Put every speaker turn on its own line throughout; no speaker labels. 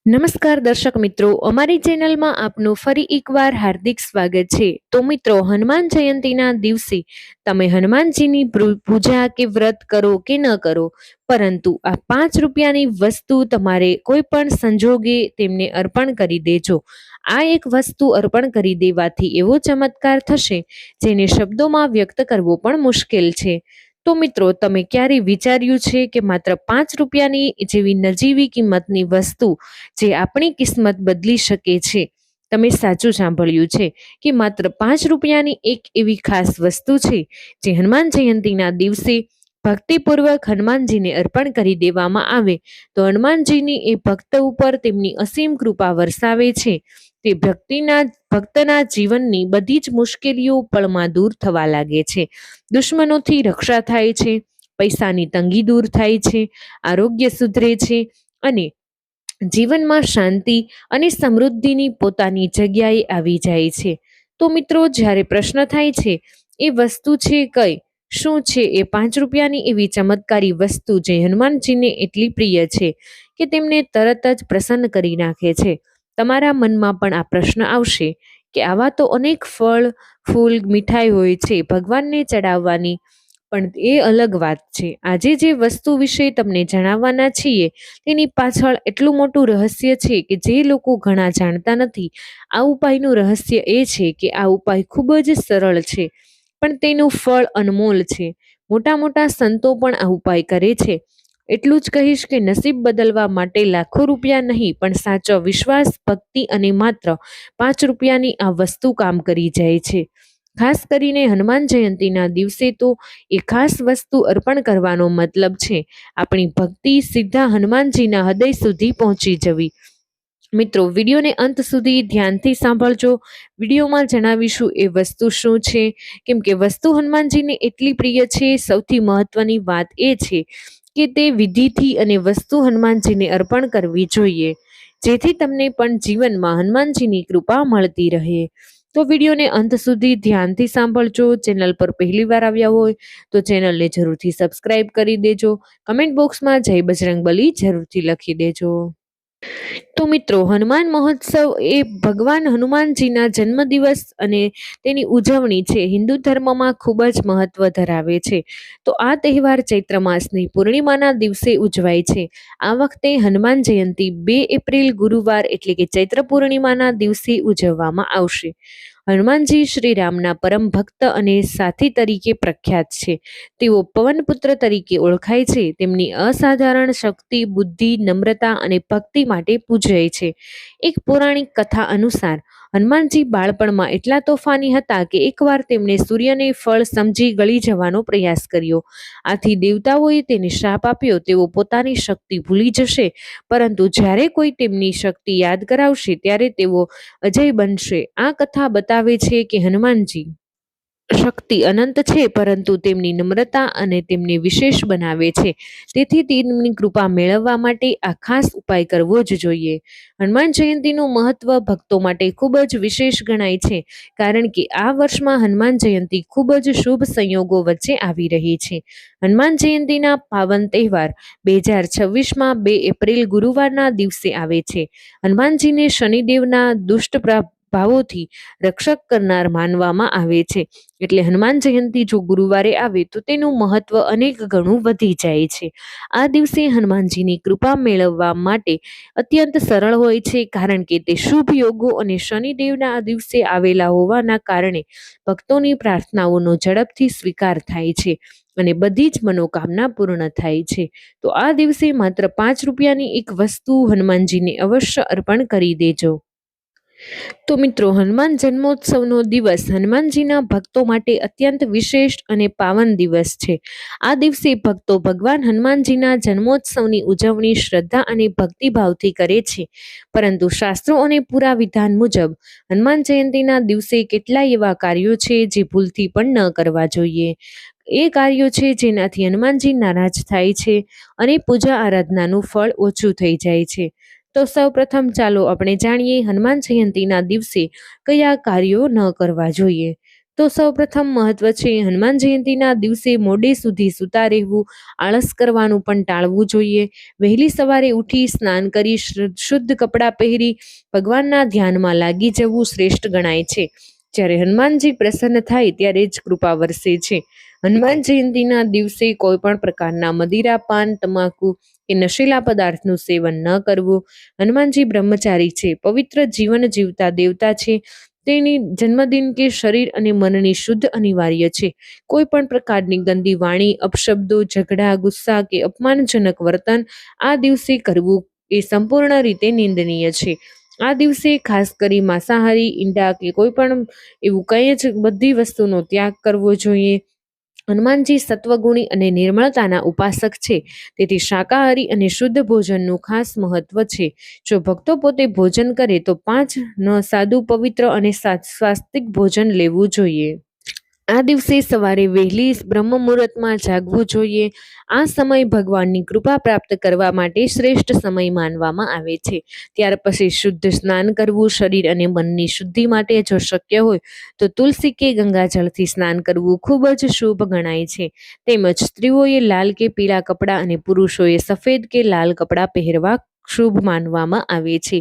નમસ્કાર દર્શક મિત્રો, અમારી ચેનલમાં આપનું ફરી એકવાર હાર્દિક સ્વાગત છે। તો મિત્રો, હનુમાન જયંતીના દિવસે તમે હનુમાનજીની પૂજા કે વ્રત કરો કે ન કરો, પરંતુ આ 5 રૂપિયાની વસ્તુ તમારે કોઈ પણ સંજોગે તેમને અર્પણ કરી દેજો। આ એક વસ્તુ અર્પણ કરી દેવાથી એવો ચમત્કાર થશે જેને શબ્દોમાં વ્યક્ત કરવો પણ મુશ્કેલ છે। તો મિત્રો, તમે ક્યારે વિચાર્યું છે કે માત્ર 5 રૂપિયાની જેવી નજીવી કિંમતની વસ્તુ જે આપણી કિસ્મત બદલી શકે છે? તમે સાચું સાંભળ્યું છે કે માત્ર 5 રૂપિયાની એક એવી ખાસ વસ્તુ છે જે હનુમાન જયંતીના દિવસે ભક્તિપૂર્વક હનુમાનજીને અર્પણ કરી દેવામાં આવે તો હનુમાનજીની એ ભક્ત ઉપર તેમની અસીમ કૃપા વરસાવે છે। તે ભક્તના જીવનની બધી જ મુશ્કેલીઓ પળમાં દૂર થવા લાગે છે। દુશ્મનોથી રક્ષા થાય છે, પૈસાની તંગી દૂર થાય છે, આરોગ્ય સુધરે છે અને જીવનમાં શાંતિ અને સમૃદ્ધિની પોતાની જગ્યાએ આવી જાય છે। તો મિત્રો, જ્યારે પ્રશ્ન થાય છે એ વસ્તુ છે કઈ, શું છે એ 5 રૂપિયાની એવી ચમત્કારી વસ્તુ જે હનુમાનજીને એટલી પ્રિય છે કે તેમને તરત જ પ્રસન્ન કરી નાખે છે? તમારા મનમાં પણ આ પ્રશ્ન આવશે કે આવા તો અનેક ફળ, ફૂલ, મીઠાઈ હોય છે ભગવાનને ચડાવવાની, પણ એ અલગ વાત છે। આજે જે વસ્તુ વિશે તમને જણાવવાના છીએ તેની પાછળ એટલું મોટું રહસ્ય છે કે જે લોકો ઘણા જાણતા નથી। આ ઉપાયનું રહસ્ય એ છે કે આ ઉપાય ખૂબ જ સરળ છે, પણ તેનું ફળ અનમોલ છે। મોટા મોટા સંતો પણ આ ઉપાય કરે છે। એટલું જ કહીશ કે નસીબ બદલવા માટે લાખો રૂપિયા નહીં, પણ સાચો વિશ્વાસ, ભક્તિ અને માત્ર 5 રૂપિયાની આ વસ્તુ કામ કરી જાય છે। ખાસ કરીને હનુમાન જયંતીના દિવસે તો એ ખાસ વસ્તુ અર્પણ કરવાનો મતલબ છે આપણી ભક્તિ સીધા હનુમાનજીના હૃદય સુધી પહોંચી જવી। મિત્રો, વિડીયોને અંત સુધી ધ્યાનથી સાંભળજો। વિડીયોમાં જણાવીશું એ વસ્તુ શું છે, કેમ કે વસ્તુ હનુમાનજીને એટલી પ્રિય છે। સૌથી મહત્વની વાત એ છે કે તે વિધિથી અને વસ્તુ હનુમાનજીને અર્પણ કરવી જોઈએ, જેથી તમને પણ જીવનમાં હનુમાનજીની કૃપા મળતી રહે। તો વિડીયોને અંત સુધી ધ્યાનથી સાંભળજો। ચેનલ પર પહેલી વાર આવ્યા હોય તો ચેનલને જરૂરથી સબસ્ક્રાઇબ કરી દેજો। કમેન્ટ બોક્સમાં જય બજરંગબલી જરૂરથી લખી દેજો। તો મિત્રો, હનુમાન મહોત્સવ એ ભગવાન હનુમાનજીના જન્મદિવસ અને તેની ઉજવણી છે હિન્દુ ધર્મમાં ખૂબ જ મહત્વ ધરાવે છે। તો આ તહેવાર ચૈત્ર માસની પૂર્ણિમાના દિવસે ઉજવાય છે। આ વખતે હનુમાન જયંતી 2 એપ્રિલ ગુરુવાર એટલે કે ચૈત્ર પૂર્ણિમાના દિવસે ઉજવવામાં આવશે। હનુમાનજી શ્રી રામના પરમ ભક્ત અને સાથી તરીકે પ્રખ્યાત છે। તેઓ પવનપુત્ર તરીકે ઓળખાય છે। તેમની અસાધારણ શક્તિ, બુદ્ધિ, નમ્રતા અને ભક્તિ માટે પૂજાય છે। એક પૌરાણિક કથા અનુસાર હનુમાનજી બાળપણમાં એટલા તોફાની હતા કે એકવાર તેમણે સૂર્યને ફળ સમજી ગળી જવાનો પ્રયાસ કર્યો। આથી દેવતાઓએ તેને શાપ આપ્યો, તેઓ પોતાની શક્તિ ભૂલી જશે, પરંતુ જ્યારે કોઈ તેમની શક્તિ યાદ કરાવશે ત્યારે તેઓ અજય બનશે। આ કથા બતાવે છે કે હનુમાનજી શક્તિ અનંત છે, પરંતુ તેમની નમ્રતા અને તેમને વિશેષ બનાવે છે। તેથી તેમની કૃપા મેળવવા માટે આ ખાસ ઉપાય કરવો જ જોઈએ। હનુમાન જયંતીનું મહત્વ ભક્તો માટે ખૂબ જ વિશેષ ગણાય છે, કારણ કે આ વર્ષમાં હનુમાન જયંતી ખૂબ જ શુભ સંયોગો વચ્ચે આવી રહી છે। હનુમાન જયંતીના પાવન તહેવાર 2026માં 2 એપ્રિલ ગુરુવારના દિવસે આવે છે। હનુમાનજીને શનિદેવના દુષ્ટ ભાવોથી રક્ષક કરનાર માનવામાં આવે છે, એટલે હનુમાન જયંતી જો ગુરુવારે આવે તો તેનું મહત્વ અનેક ગણું વધી જાય છે। આ દિવસે હનુમાનજીની કૃપા મેળવવા માટે અત્યંત સરળ હોય છે, કારણ કે તે શુભ યોગો અને શનિદેવના આ દિવસે આવેલા હોવાના કારણે ભક્તોની પ્રાર્થનાઓનો ઝડપથી સ્વીકાર થાય છે અને બધી જ મનોકામના પૂર્ણ થાય છે। તો આ દિવસે માત્ર 5 રૂપિયાની એક વસ્તુ હનુમાનજીને અવશ્ય અર્પણ કરી દેજો। તો મિત્રો, હનુમાન જન્મોત્સવનો દિવસ હનુમાનજીના ભક્તો માટે અત્યંત વિશેષ અને પાવન દિવસ છે। આ દિવસે ભક્તો ભગવાન હનુમાનજીના જન્મોત્સવની ઉજવણી શ્રદ્ધા અને ભક્તિભાવથી કરે છે, પરંતુ શાસ્ત્રો અને પૂરા વિધાન મુજબ હનુમાન જયંતીના દિવસે કેટલાય એવા કાર્યો છે જે ભૂલથી પણ ન કરવા જોઈએ। એ કાર્યો છે જેનાથી હનુમાનજી નારાજ થાય છે અને પૂજા આરાધનાનું ફળ ઓછું થઈ જાય છે। તો સૌ પ્રથમ ચાલો આપણે જાણીએ હનુમાન જયંતીના દિવસે કયા કાર્યો ન કરવા જોઈએ। તો સૌપ્રથમ મહત્વ છે હનુમાન જયંતીના દિવસે મોડે સુધી સૂતા રહેવું, આળસ કરવાનું પણ ટાળવું જોઈએ. વહેલી સવારે ઉઠી સ્નાન કરી શુદ્ધ કપડાં પહેરી ભગવાનના ધ્યાનમાં લાગી જવું શ્રેષ્ઠ ગણાય છે. જ્યારે હનુમાનજી પ્રસન્ન થાય ત્યારે જ કૃપા વરસે છે. હનુમાન જયંતીના દિવસે કોઈ પણ પ્રકારના મદિરા, પાન, તમાકુ કે નશીલા પદાર્થનું સેવન ન કરવું. હનુમાનજી બ્રહ્મચારી છે, પવિત્ર જીવન જીવતા દેવતા છે. તેની જન્મદિન કે શરીર અને મનની શુદ્ધ અનિવાર્ય છે. કોઈ પણ પ્રકારની ગંદી વાણી, અપશબ્દો, ઝઘડા, ગુસ્સા કે અપમાનજનક વર્તન આ દિવસે કરવું એ સંપૂર્ણ રીતે નિંદનીય છે. આ દિવસે ખાસ કરી માંસાહારી, ઈંડા કે કોઈ પણ એવું કંઈ જ બધી વસ્તુનો ત્યાગ કરવો જોઈએ. હનુમાનજી સત્વગુણી અને નિર્મળતાના ઉપાસક છે, તેથી શાકાહારી અને શુદ્ધ ભોજનનું ખાસ મહત્વ છે. જો ભક્તો પોતે ભોજન કરે તો 5 સાદું, પવિત્ર અને સ્વાસ્તિક ભોજન લેવું જોઈએ. આ દિવસે સવારે વહેલી બ્રહ્મ મુહૂર્તમાં જાગવું જોઈએ. આ સમય ભગવાનની કૃપા પ્રાપ્ત કરવા માટે શ્રેષ્ઠ સમય માનવામાં આવે છે. ત્યાર પછી શુદ્ધ સ્નાન કરવું, શરીર અને મનની શુદ્ધિ માટે જો શક્ય હોય તો તુલસી કે ગંગાજળથી સ્નાન કરવું ખૂબ જ શુભ ગણાય છે. તેમજ સ્ત્રીઓએ લાલ કે પીળા કપડાં અને પુરુષોએ સફેદ કે લાલ કપડાં પહેરવા શુભ માનવામાં આવે છે.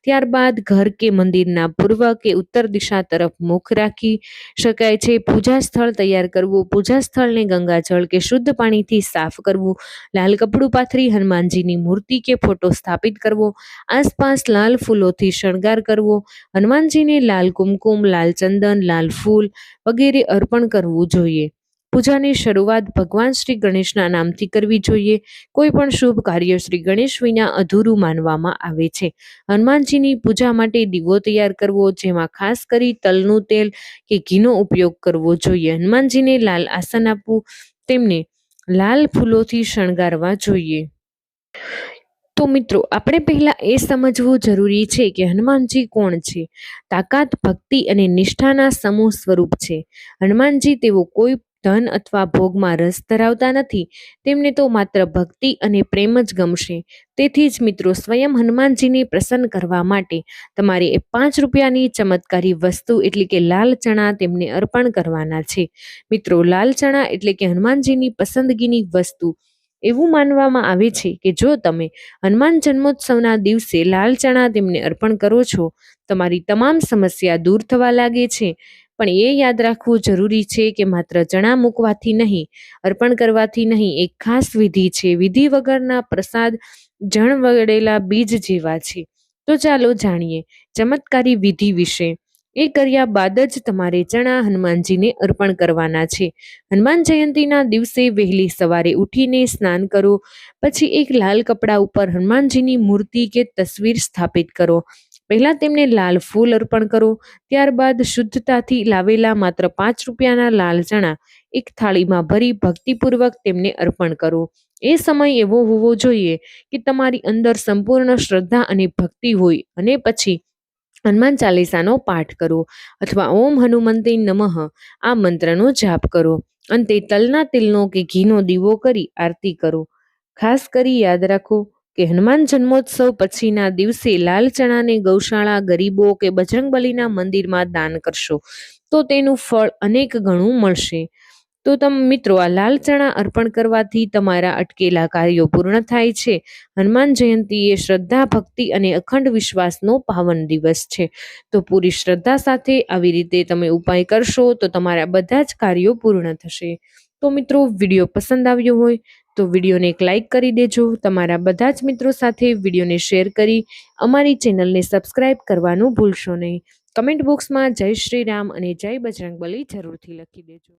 ત્યારબાદ ઘર કે મંદિરના પૂર્વ કે ઉત્તર દિશા તરફ મુખ રાખી શકાય છે. પૂજા સ્થળ તૈયાર કરવું, પૂજા સ્થળને ગંગાજળ કે શુદ્ધ પાણીથી સાફ કરવું, લાલ કપડું પાથરી હનુમાનજીની મૂર્તિ કે ફોટો સ્થાપિત કરવો, આસપાસ લાલ ફૂલોથી શણગાર કરવો, હનુમાનજીને લાલ કુમકુમ, લાલ ચંદન, લાલ ફૂલ વગેરે અર્પણ કરવું જોઈએ. પૂજાની શરૂઆત ભગવાન શ્રી ગણેશના નામથી કરવી જોઈએ. કોઈ પણ શુભ કાર્ય શ્રી ગણેશ વિના અધૂરું માનવામાં આવે છે. હનુમાનજીની પૂજા માટે દીવો તૈયાર કરવો, જેમાં ખાસ કરી તલનું તેલ કે ઘીનો ઉપયોગ કરવો જોઈએ. હનુમાનજીને લાલ આસન આપવું, તેમને લાલ ફૂલોથી શણગારવા જોઈએ. તો મિત્રો, આપણે પહેલા એ સમજવું જરૂરી છે કે હનુમાનજી કોણ છે. તાકાત, ભક્તિ અને નિષ્ઠાના સમૂહ સ્વરૂપ છે. હનુમાનજી તેઓ કોઈ ધન અથવા ભોગમાં રસ ધરાવતા નથી. તેમને તો માત્ર ભક્તિ અને પ્રેમ જ ગમશે. તેથી જ મિત્રો, સ્વયં હનુમાનજીને પ્રસન્ન કરવા માટે તમારે એ 5 રૂપિયાની ચમત્કારી વસ્તુ એટલે કે લાલ ચણા તેમને અર્પણ કરવાના છે. મિત્રો, લાલ ચણા એટલે કે હનુમાનજીની પસંદગીની વસ્તુ. એવું માનવામાં આવે છે કે જો તમે હનુમાન જન્મોત્સવના દિવસે લાલ ચણા તેમને અર્પણ કરો છો, તમારી તમામ સમસ્યા દૂર થવા લાગે છે. પણ એ યાદ રાખવું જરૂરી છે કે માત્ર ચણા મૂકવાથી નહીં, અર્પણ કરવાથી નહીં, એક ખાસ વિધિ છે. વિધિ વગરના પ્રસાદ જણ વળેલા બીજ જેવા છે. તો ચાલો જાણીએ ચમત્કારી વિધિ વિશે. એ કર્યા બાદ જ તમારે ચણા હનુમાનજીને અર્પણ કરવાના છે. હનુમાન જયંતીના દિવસે વહેલી સવારે ઉઠીને સ્નાન કરો. પછી એક લાલ કપડા ઉપર હનુમાનજીની મૂર્તિ કે તસવીર સ્થાપિત કરો. પહેલા તેમને લાલ ફૂલ અર્પણ કરો. ત્યારબાદ શુદ્ધતાથી લાવેલા માત્ર 5 રૂપિયાના લાલ ચણા એક થાળીમાં ભરી ભક્તિપૂર્વક તેમને અર્પણ કરો. એ સમય એવો હોવો જોઈએ કે તમારી અંદર સંપૂર્ણ શ્રદ્ધા અને ભક્તિ હોય. અને પછી હનુમાન ચાલીસાનો પાઠ કરો અથવા ઓમ હનુમંતે નમઃ આ મંત્રનો જાપ કરો. અંતે તલના તેલનો કે ઘીનો દીવો કરી આરતી કરો. ખાસ કરી યાદ રાખો કે હનુમાન જન્મોત્સવ પછીના દિવસે લાલ ચણાને ગૌશાળા, ગરીબો કે બજરંગબલીના મંદિરમાં દાન કરશો તો તેનું ફળ અનેક ગણું મળશે. તો મિત્રો, આ લાલ ચણા અર્પણ કરવાથી તમારા અટકેલા કાર્યો પૂર્ણ થાય છે. હનુમાન જયંતિ એ શ્રદ્ધા, ભક્તિ અને અખંડ વિશ્વાસનો પાવન દિવસ છે. તો પૂરી શ્રદ્ધા સાથે આવી રીતે તમે ઉપાય કરશો તો તમારા બધા જ કાર્યો પૂર્ણ થશે. તો મિત્રો, વિડીયો પસંદ આવ્યો હોય તો વિડીયોને એક લાઈક કરી દેજો. તમારા બધા જ મિત્રો સાથે વિડીયોને શેર કરી અમારી ચેનલને સબસ્ક્રાઇબ કરવાનું ભૂલશો નહીં. કમેન્ટ બોક્સમાં જય શ્રી રામ અને જય બજરંગબલી જરૂરથી લખી દેજો.